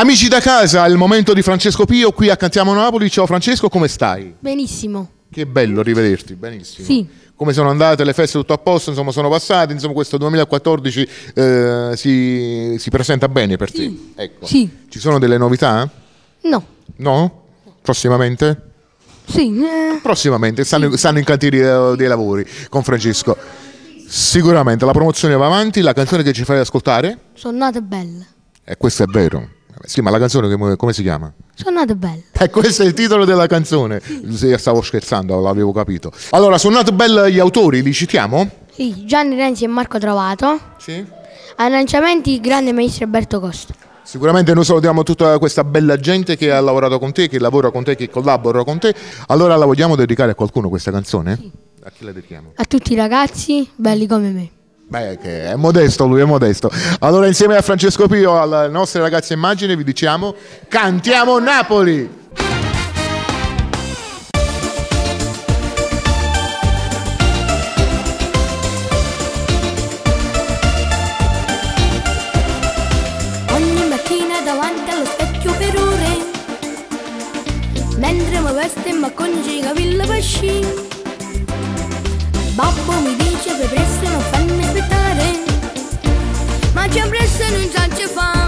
Amici da casa, è il momento di Francesco Pio qui a Cantiamo Napoli. Ciao Francesco, come stai? Benissimo. Che bello rivederti, benissimo. Sì. Come sono andate le feste, tutto a posto, insomma sono passate, insomma questo 2014 si presenta bene per te. Ecco. Sì. Ci sono delle novità? No. No? Prossimamente? Sì. Prossimamente, stanno in cantiere dei lavori con Francesco. Sicuramente la promozione va avanti, la canzone che ci fai ascoltare? Sono nate belle. Questo è vero. Sì, ma la canzone come si chiama? Sono nate belle. Questo è il titolo della canzone. Sì, stavo scherzando, l'avevo capito. Allora, sono nati belli gli autori, li citiamo? Sì, Gianni Renzi e Marco Trovato. Sì. Arrangiamenti, grande maestro Alberto Costa. Sicuramente noi salutiamo tutta questa bella gente che ha lavorato con te, che lavora con te, che collabora con te. Allora la vogliamo dedicare a qualcuno questa canzone? Sì. A chi la dedichiamo? A tutti i ragazzi belli come me. Beh, che è modesto, lui è modesto. Allora insieme a Francesco Pio, alle nostre ragazze immagini, vi diciamo Cantiamo Napoli! Ogni mattina davanti allo specchio per ore, mentre mi veste e mi acconge i capelli pasci, babbo mi dice per presto non farmi aspettare, ma già presto non sa ce fa.